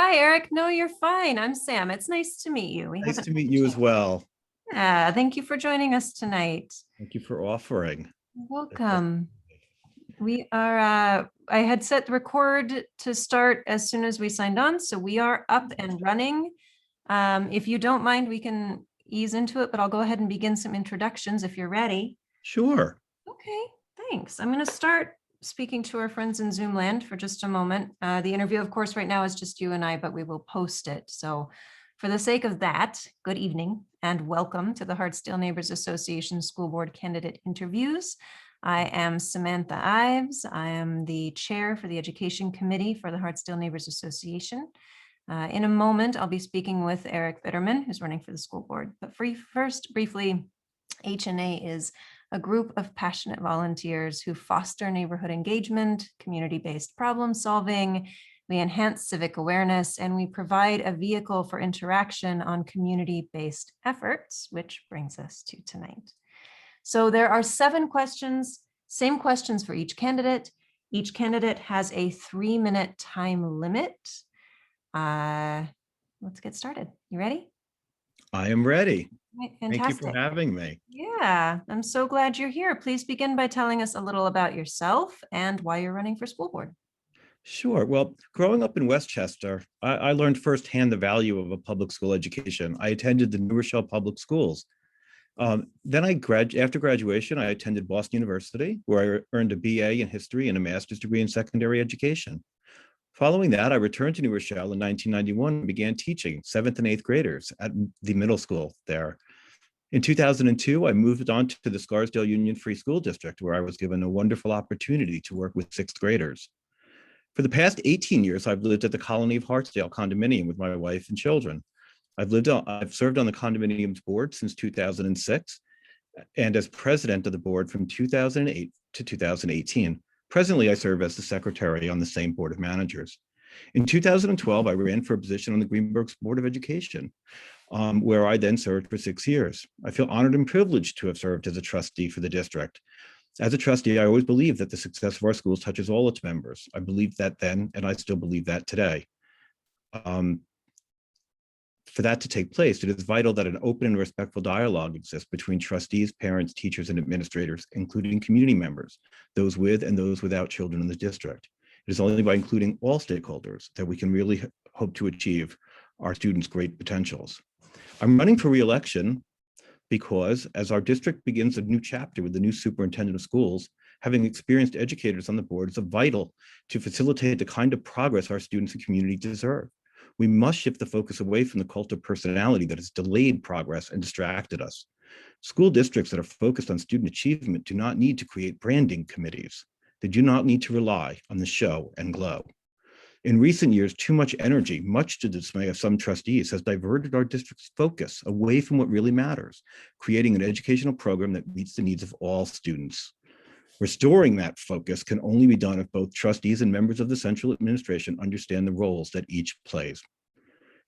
Hi, Eric. No, you're fine. I'm Sam. It's nice to meet you. We Nice haven't. to meet you as well. Yeah, thank you for joining us tonight. Thank you for offering. Welcome. I had set the record to start as soon as we signed on, so we are up and running. If you don't mind, we can ease into it, but I'll go ahead and begin some introductions if you're ready. Sure. Okay, thanks. I'm going to start speaking to our friends in Zoom land for just a moment. The interview, of course, right now is just you and I, but we will post it. So for the sake of that, good evening and welcome to the Hartsdale Neighbors Association School Board Candidate Interviews. I am Samantha Ives. I am the chair for the Education Committee for the Hartsdale Neighbors Association. In a moment, I'll be speaking with Eric Bitterman, who's running for the school board. But first, briefly, HNA is a group of passionate volunteers who foster neighborhood engagement, community-based problem solving. We enhance civic awareness, and we provide a vehicle for interaction on community-based efforts, which brings us to tonight. So there are 7 questions, same questions for each candidate. Each candidate has a 3-minute time limit. Let's get started. You ready? I am ready. Right, Thank you fantastic. for having me. Yeah, I'm so glad you're here. Please begin by telling us a little about yourself and why you're running for school board. Sure. Well, growing up in Westchester, I learned firsthand the value of a public school education. I attended the New Rochelle Public Schools. Then after graduation, I attended Boston University, where I earned a BA in history and a master's degree in secondary education. Following that, I returned to New Rochelle in 1991 and began teaching 7th and 8th graders at the middle school there. In 2002, I moved on to the Scarsdale Union Free School District, where I was given a wonderful opportunity to work with 6th graders. For the past 18 years, I've lived at the Colony of Hartsdale condominium with my wife and children. I've served on the condominium's board since 2006, and as president of the board from 2008 to 2018. Presently, I serve as the secretary on the same board of managers. In 2012, I ran for a position on the Greenberg's Board of Education, where I then served for 6 years. I feel honored and privileged to have served as a trustee for the district. As a trustee, I always believe that the success of our schools touches all its members. I believed that then, and I still believe that today. For that to take place, it is vital that an open and respectful dialogue exists between trustees, parents, teachers, and administrators, including community members, those with and those without children in the district. It is only by including all stakeholders that we can really hope to achieve our students' great potentials. I'm running for re-election because as our district begins a new chapter with the new superintendent of schools, having experienced educators on the board is vital to facilitate the kind of progress our students and community deserve. We must shift the focus away from the cult of personality that has delayed progress and distracted us. School districts that are focused on student achievement do not need to create branding committees. They do not need to rely on the show and glow. In recent years, too much energy, much to the dismay of some trustees, has diverted our district's focus away from what really matters, creating an educational program that meets the needs of all students. Restoring that focus can only be done if both trustees and members of the central administration understand the roles that each plays.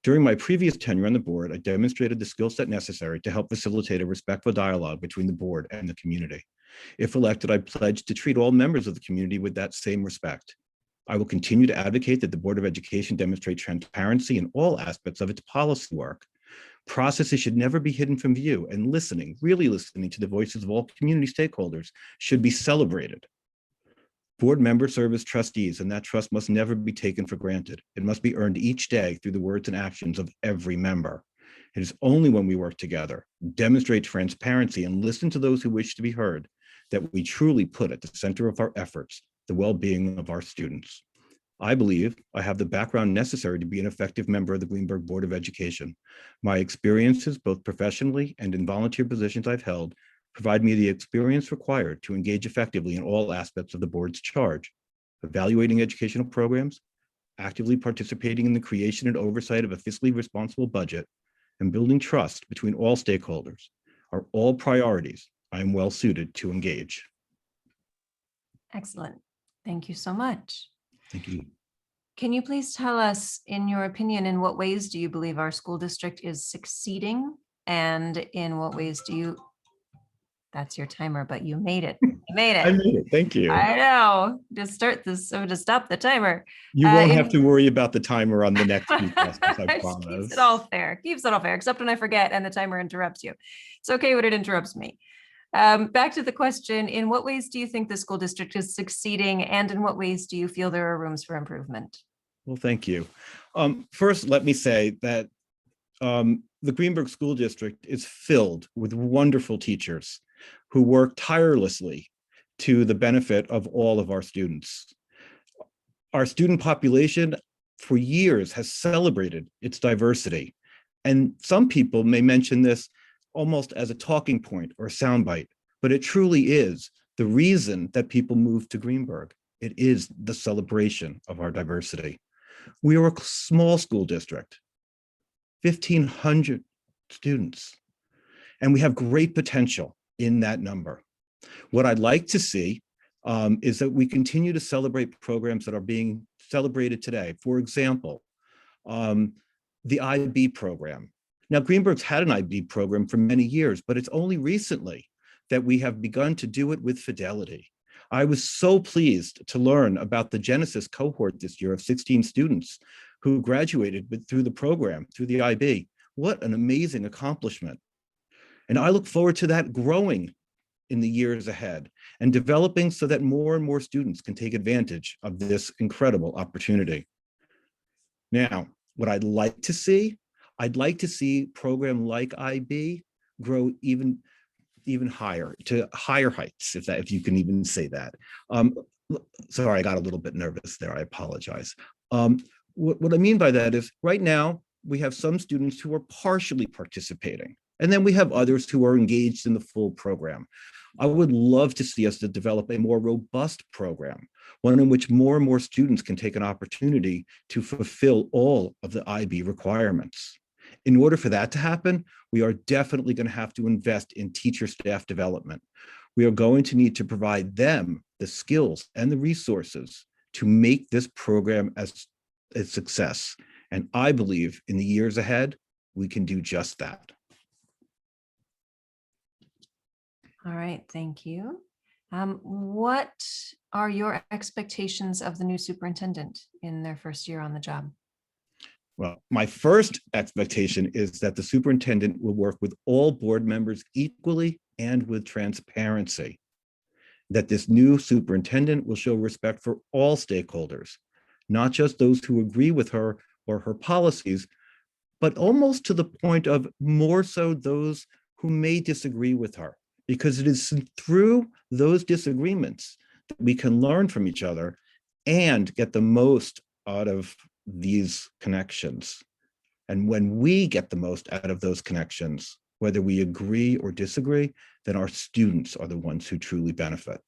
During my previous tenure on the board, I demonstrated the skill set necessary to help facilitate a respectful dialogue between the board and the community. If elected, I pledge to treat all members of the community with that same respect. I will continue to advocate that the Board of Education demonstrate transparency in all aspects of its policy work. Processes should never be hidden from view, and really listening to the voices of all community stakeholders should be celebrated. Board members serve as trustees, and that trust must never be taken for granted. It must be earned each day through the words and actions of every member. It is only when we work together, demonstrate transparency, and listen to those who wish to be heard that we truly put at the center of our efforts the well-being of our students. I believe I have the background necessary to be an effective member of the Greenberg Board of Education. My experiences, both professionally and in volunteer positions I've held, provide me the experience required to engage effectively in all aspects of the board's charge, evaluating educational programs, actively participating in the creation and oversight of a fiscally responsible budget, and building trust between all stakeholders are all priorities I am well suited to engage. Excellent. Thank you so much. Thank you. Can you please tell us, in your opinion, in what ways do you believe our school district is succeeding? And in what ways do you That's your timer, but you made it. You made I it. made it. Thank you. I know. To start this, so to stop the timer. You won't have In to worry about the timer on the next few questions, I Just keeps it promise. all fair. Keeps it all fair, except when I forget and the timer interrupts you. It's okay when it interrupts me. Back to the question, in what ways do you think the school district is succeeding, and in what ways do you feel there are rooms for improvement? Well, thank you. First, let me say that the Greenberg School District is filled with wonderful teachers who work tirelessly to the benefit of all of our students. Our student population for years has celebrated its diversity. And some people may mention this almost as a talking point or a soundbite, but it truly is the reason that people move to Greenberg. It is the celebration of our diversity. We are a small school district, 1,500 students, and we have great potential in that number. What I'd like to see is that we continue to celebrate programs that are being celebrated today. For example, the IB program. Now, Greenberg's had an IB program for many years, but it's only recently that we have begun to do it with fidelity. I was so pleased to learn about the Genesis cohort this year of 16 students who graduated through the program, through the IB. What an amazing accomplishment. And I look forward to that growing in the years ahead and developing so that more and more students can take advantage of this incredible opportunity. Now, what I'd like to see program like IB grow even higher, to higher heights, if you can even say that. Sorry, I got a little bit nervous there. I apologize. What I mean by that is right now we have some students who are partially participating, and then we have others who are engaged in the full program. I would love to see us to develop a more robust program, one in which more and more students can take an opportunity to fulfill all of the IB requirements. In order for that to happen, we are definitely going to have to invest in teacher staff development. We are going to need to provide them the skills and the resources to make this program as a success. And I believe in the years ahead, we can do just that. All right, thank you. What are your expectations of the new superintendent in their first year on the job? Well, my first expectation is that the superintendent will work with all board members equally and with transparency. That this new superintendent will show respect for all stakeholders, not just those who agree with her or her policies, but almost to the point of more so those who may disagree with her, because it is through those disagreements that we can learn from each other and get the most out of these connections. And when we get the most out of those connections, whether we agree or disagree, then our students are the ones who truly benefit.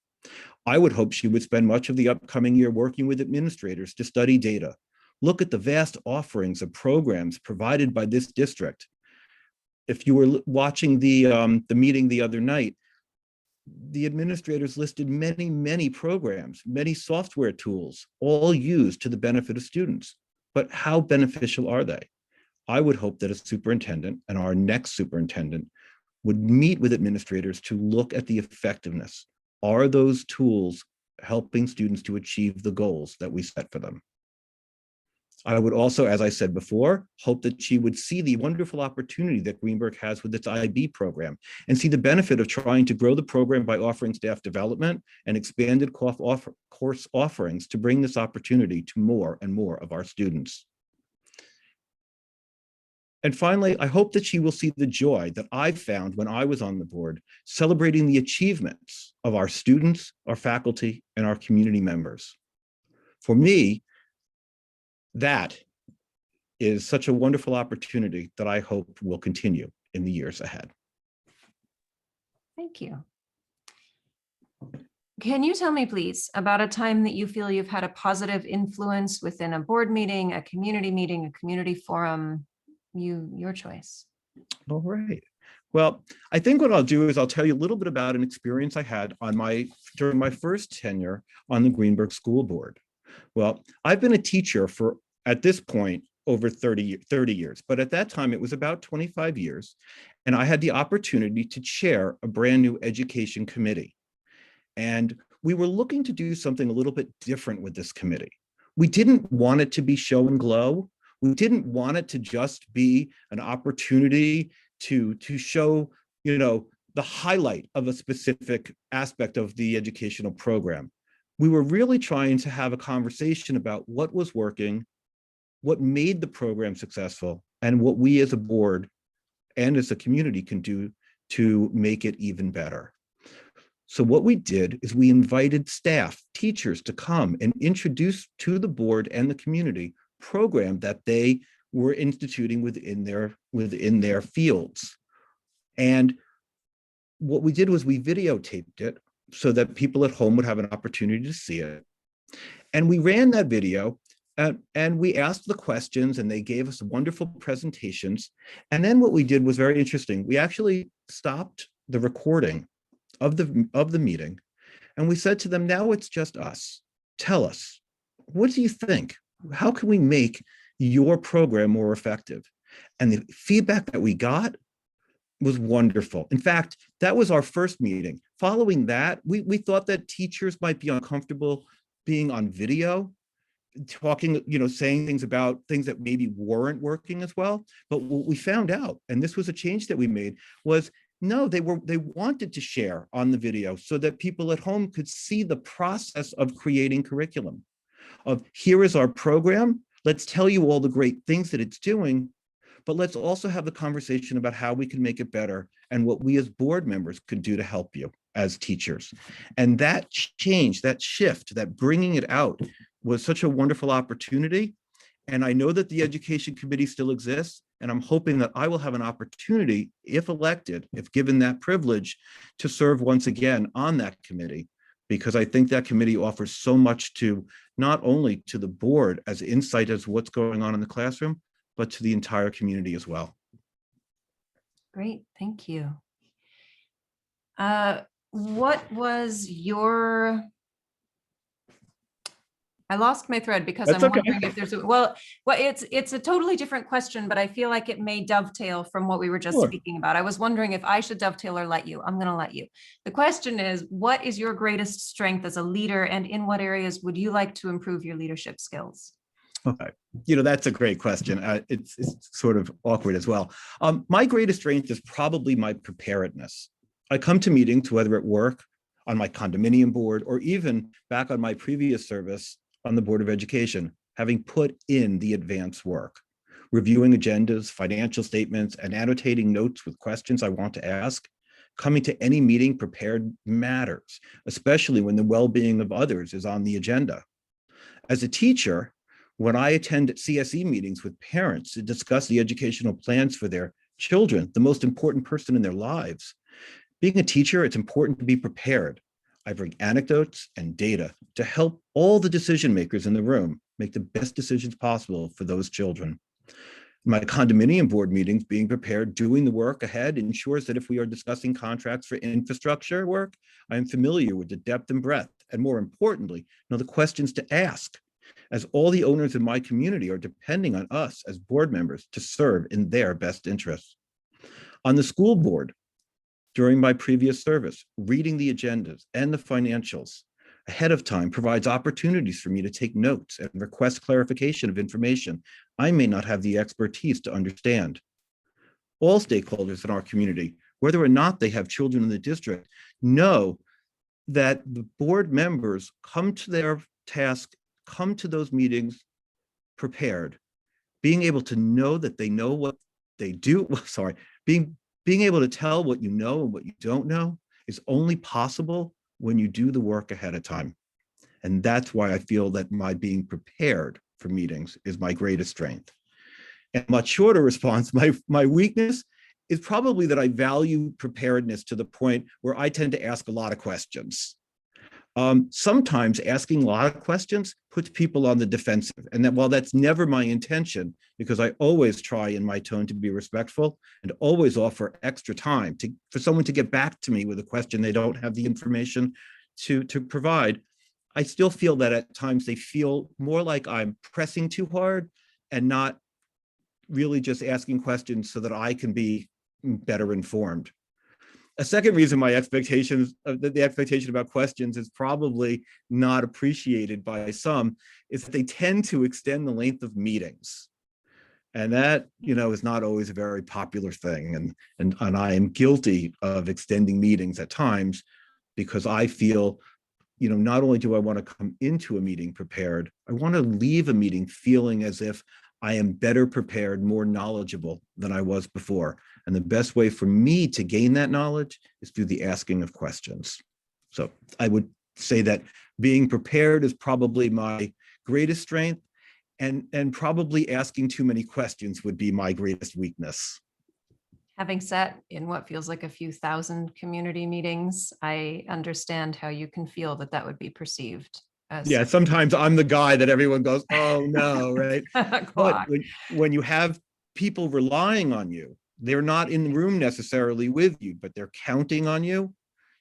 I would hope she would spend much of the upcoming year working with administrators to study data, look at the vast offerings of programs provided by this district. If you were watching the meeting the other night, the administrators listed many programs, many software tools, all used to the benefit of students. But how beneficial are they? I would hope that a superintendent and our next superintendent would meet with administrators to look at the effectiveness. Are those tools helping students to achieve the goals that we set for them? I would also, as I said before, hope that she would see the wonderful opportunity that Greenberg has with its IB program and see the benefit of trying to grow the program by offering staff development and expanded course offerings to bring this opportunity to more and more of our students. And finally, I hope that she will see the joy that I found when I was on the board, celebrating the achievements of our students, our faculty, and our community members. For me, that is such a wonderful opportunity that I hope will continue in the years ahead. Thank you. Can you tell me, please, about a time that you feel you've had a positive influence within a board meeting, a community forum, your choice? All right. Well, I think what I'll do is I'll tell you a little bit about an experience I had during my first tenure on the Greenberg School Board. Well, I've been a teacher for, at this point, over 30 years, but at that time it was about 25 years. And I had the opportunity to chair a brand new education committee. And we were looking to do something a little bit different with this committee. We didn't want it to be show and glow. We didn't want it to just be an opportunity to show, the highlight of a specific aspect of the educational program. We were really trying to have a conversation about what was working, what made the program successful, and what we as a board and as a community can do to make it even better. So what we did is we invited staff, teachers to come and introduce to the board and the community program that they were instituting within their fields. And what we did was we videotaped it so that people at home would have an opportunity to see it. And we ran that video and we asked the questions and they gave us wonderful presentations. And then what we did was very interesting. We actually stopped the recording of the meeting and we said to them, now it's just us. Tell us, what do you think? How can we make your program more effective? And the feedback that we got was wonderful. In fact, that was our first meeting. Following that, we thought that teachers might be uncomfortable being on video, talking, saying things about things that maybe weren't working as well. But what we found out, and this was a change that we made, was no, they wanted to share on the video so that people at home could see the process of creating curriculum. Of here is our program. Let's tell you all the great things that it's doing, but let's also have the conversation about how we can make it better and what we as board members could do to help you as teachers. And that change, that shift, that bringing it out was such a wonderful opportunity. And I know that the education committee still exists, and I'm hoping that I will have an opportunity, if elected, if given that privilege, to serve once again on that committee, because I think that committee offers so much to not only to the board as insight as what's going on in the classroom, but to the entire community as well. Great, thank you. What was your, I lost my thread because That's I'm okay. wondering if there's well, it's a totally different question, but I feel like it may dovetail from what we were just Sure. speaking about. I was wondering if I should dovetail or let you. I'm going to let you. The question is, what is your greatest strength as a leader, and in what areas would you like to improve your leadership skills? Okay, that's a great question. It's sort of awkward as well. My greatest strength is probably my preparedness. I come to meetings, whether at work, on my condominium board, or even back on my previous service on the Board of Education, having put in the advance work, reviewing agendas, financial statements, and annotating notes with questions I want to ask. Coming to any meeting prepared matters, especially when the well-being of others is on the agenda. As a teacher, when I attend CSE meetings with parents to discuss the educational plans for their children, the most important person in their lives, being a teacher, it's important to be prepared. I bring anecdotes and data to help all the decision makers in the room make the best decisions possible for those children. My condominium board meetings, being prepared, doing the work ahead ensures that if we are discussing contracts for infrastructure work, I am familiar with the depth and breadth, and more importantly, know the questions to ask, as all the owners in my community are depending on us as board members to serve in their best interests. On the school board, during my previous service, reading the agendas and the financials ahead of time provides opportunities for me to take notes and request clarification of information I may not have the expertise to understand. All stakeholders in our community, whether or not they have children in the district, know that the board members come to their task, come to those meetings prepared, being able to know that they know what they do. Sorry, being able to tell what you know and what you don't know is only possible when you do the work ahead of time. And that's why I feel that my being prepared for meetings is my greatest strength. And much shorter response, my weakness is probably that I value preparedness to the point where I tend to ask a lot of questions. Sometimes asking a lot of questions puts people on the defensive. And that while that's never my intention, because I always try in my tone to be respectful and always offer extra time for someone to get back to me with a question they don't have the information to provide, I still feel that at times they feel more like I'm pressing too hard and not really just asking questions so that I can be better informed. A second reason my expectations, the expectation about questions is probably not appreciated by some, is that they tend to extend the length of meetings. And that, is not always a very popular thing. And I am guilty of extending meetings at times because I feel, not only do I want to come into a meeting prepared, I want to leave a meeting feeling as if I am better prepared, more knowledgeable than I was before. And the best way for me to gain that knowledge is through the asking of questions. So I would say that being prepared is probably my greatest strength, and probably asking too many questions would be my greatest weakness. Having sat in what feels like a few thousand community meetings, I understand how you can feel that that would be perceived as Yeah, sometimes I'm the guy that everyone goes, oh no, right? But clock. when you have people relying on you, they're not in the room necessarily with you, but they're counting on you.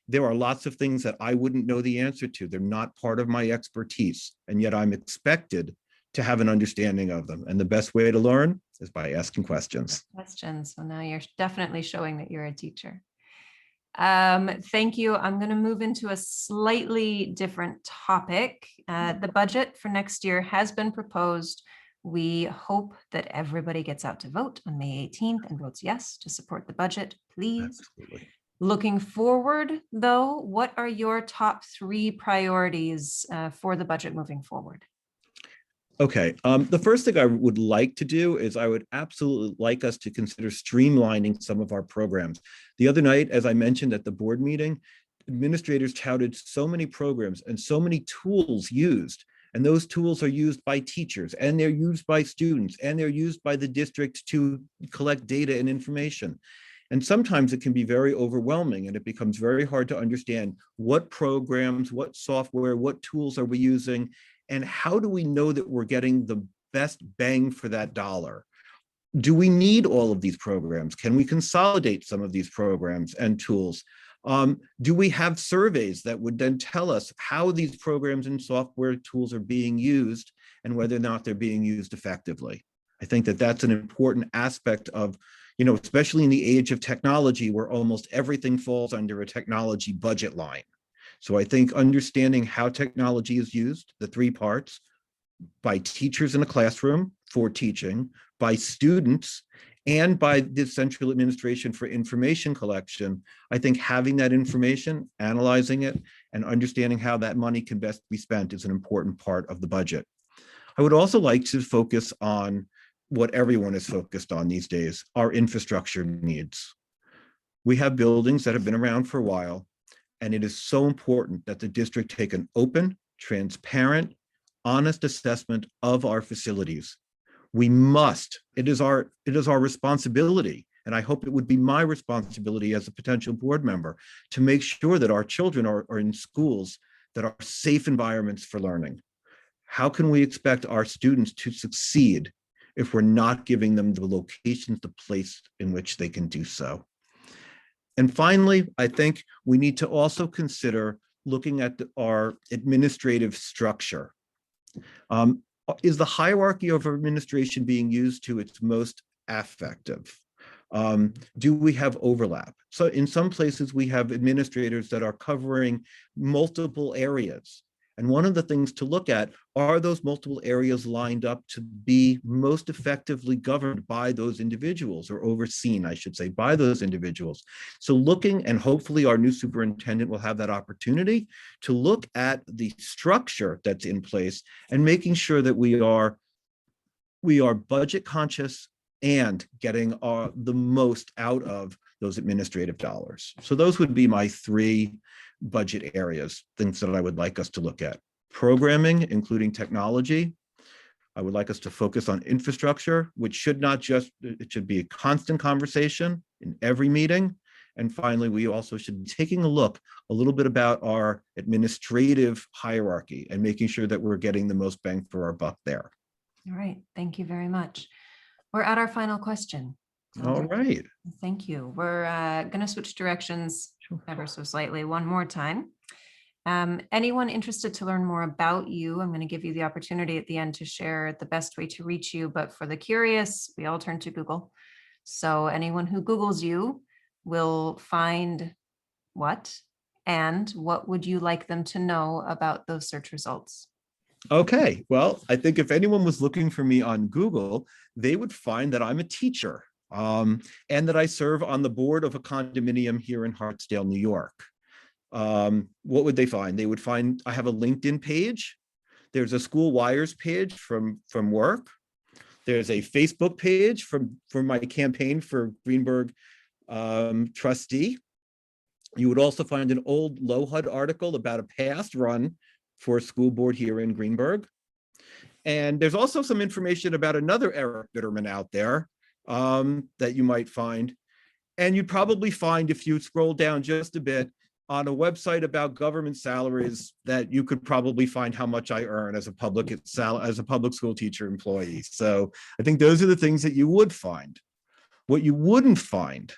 There are lots of things that I wouldn't know the answer to. They're not part of my expertise, and yet I'm expected to have an understanding of them. And the best way to learn is by asking questions. Questions. So now you're definitely showing that you're a teacher. Thank you. I'm going to move into a slightly different topic. The budget for next year has been proposed. We hope that everybody gets out to vote on May 18th and votes yes to support the budget, please. Absolutely. Looking forward, though, what are your top 3 priorities for the budget moving forward? Okay, the first thing I would like to do is I would absolutely like us to consider streamlining some of our programs. The other night, as I mentioned at the board meeting, administrators touted so many programs and so many tools used. And those tools are used by teachers, and they're used by students, and they're used by the district to collect data and information. And sometimes it can be very overwhelming, and it becomes very hard to understand what programs, what software, what tools are we using, and how do we know that we're getting the best bang for that dollar? Do we need all of these programs? Can we consolidate some of these programs and tools? Do we have surveys that would then tell us how these programs and software tools are being used and whether or not they're being used effectively? I think that that's an important aspect of, especially in the age of technology where almost everything falls under a technology budget line. So I think understanding how technology is used, the 3 parts, by teachers in a classroom for teaching, by students, and by the central administration for information collection, I think having that information, analyzing it, and understanding how that money can best be spent is an important part of the budget. I would also like to focus on what everyone is focused on these days, our infrastructure needs. We have buildings that have been around for a while, and it is so important that the district take an open, transparent, honest assessment of our facilities. We must, it is our responsibility, and I hope it would be my responsibility as a potential board member to make sure that our children are in schools that are safe environments for learning. How can we expect our students to succeed if we're not giving them the locations, the place in which they can do so? And finally, I think we need to also consider looking at our administrative structure. Is the hierarchy of administration being used to its most effective? Do we have overlap? So in some places, we have administrators that are covering multiple areas. And one of the things to look at, are those multiple areas lined up to be most effectively governed by those individuals, or overseen, I should say, by those individuals? So looking, and hopefully our new superintendent will have that opportunity to look at the structure that's in place and making sure that we are budget conscious and getting the most out of those administrative dollars. So those would be my 3 budget areas, things that I would like us to look at. Programming, including technology. I would like us to focus on infrastructure, which should not just, it should be a constant conversation in every meeting. And finally, we also should be taking a look a little bit about our administrative hierarchy and making sure that we're getting the most bang for our buck there. All right. Thank you very much. We're at our final question. All right. Thank you. We're going to switch directions ever so slightly one more time. Anyone interested to learn more about you, I'm going to give you the opportunity at the end to share the best way to reach you. But for the curious, we all turn to Google. So anyone who Googles you will find what, and what would you like them to know about those search results? Okay, well, I think if anyone was looking for me on Google, they would find that I'm a teacher, and that I serve on the board of a condominium here in Hartsdale, New York. What would they find? They would find I have a LinkedIn page. There's a school wires page from work. There's a Facebook page from my campaign for Greenberg trustee. You would also find an old LOHUD article about a past run for a school board here in Greenberg. And there's also some information about another Eric Bitterman out there that you might find. And you'd probably find, if you scroll down just a bit, on a website about government salaries, that you could probably find how much I earn as a public school teacher employee. So I think those are the things that you would find. What you wouldn't find,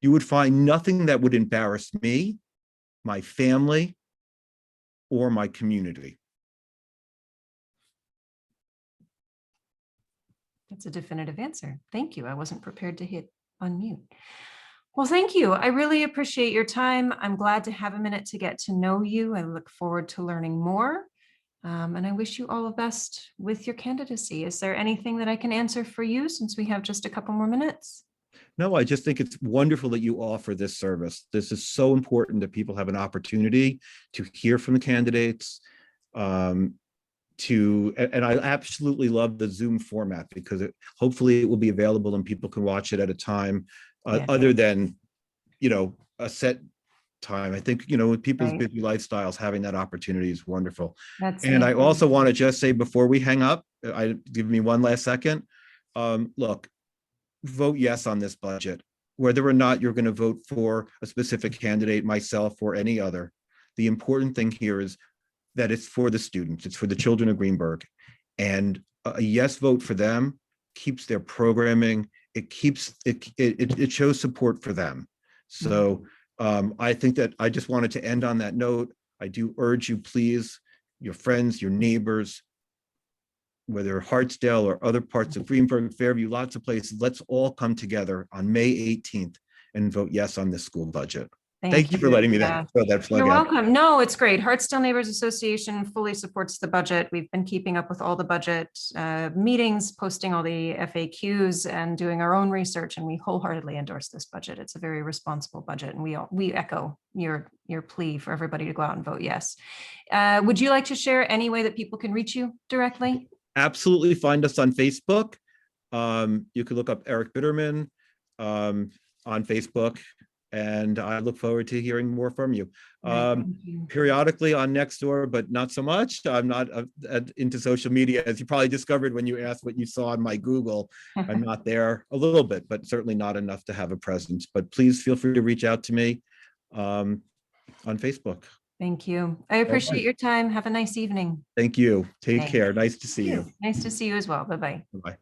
you would find nothing that would embarrass me, my family, or my community. That's a definitive answer. Thank you. I wasn't prepared to hit unmute. Well, thank you. I really appreciate your time. I'm glad to have a minute to get to know you. I look forward to learning more. And I wish you all the best with your candidacy. Is there anything that I can answer for you, since we have just a couple more minutes? No, I just think it's wonderful that you offer this service. This is so important that people have an opportunity to hear from the candidates. And I absolutely love the Zoom format, because hopefully it will be available and people can watch it at a time other than, a set time. I think, with people's Right. busy lifestyles, having that opportunity is wonderful. That's And I it. also want to just say, before we hang up, give me one last second. Look, vote yes on this budget, whether or not you're going to vote for a specific candidate, myself or any other. The important thing here is that it's for the students, it's for the children of Greenberg. And a yes vote for them keeps their programming, it shows support for them. So I think that I just wanted to end on that note. I do urge you, please, your friends, your neighbors, whether Hartsdale or other parts of Greenberg, Fairview, lots of places, let's all come together on May 18th and vote yes on this school budget. Thank you for letting me throw that plug You're out. welcome. No, it's great. Hartsdale Neighbors Association fully supports the budget. We've been keeping up with all the budget meetings, posting all the FAQs, and doing our own research, and we wholeheartedly endorse this budget. It's a very responsible budget, and we echo your plea for everybody to go out and vote yes. Would you like to share any way that people can reach you directly? Absolutely. Find us on Facebook. You can look up Eric Bitterman on Facebook, and I look forward to hearing more from you. Periodically on Nextdoor, but not so much. I'm not into social media, as you probably discovered when you asked what you saw on my Google. I'm not there, a little bit, but certainly not enough to have a presence. But please feel free to reach out to me on Facebook. Thank you. I appreciate your time. Have a nice evening. Thank you. Take Thanks. care. Nice to see you. Nice to see you as well. Bye-bye. Bye-bye.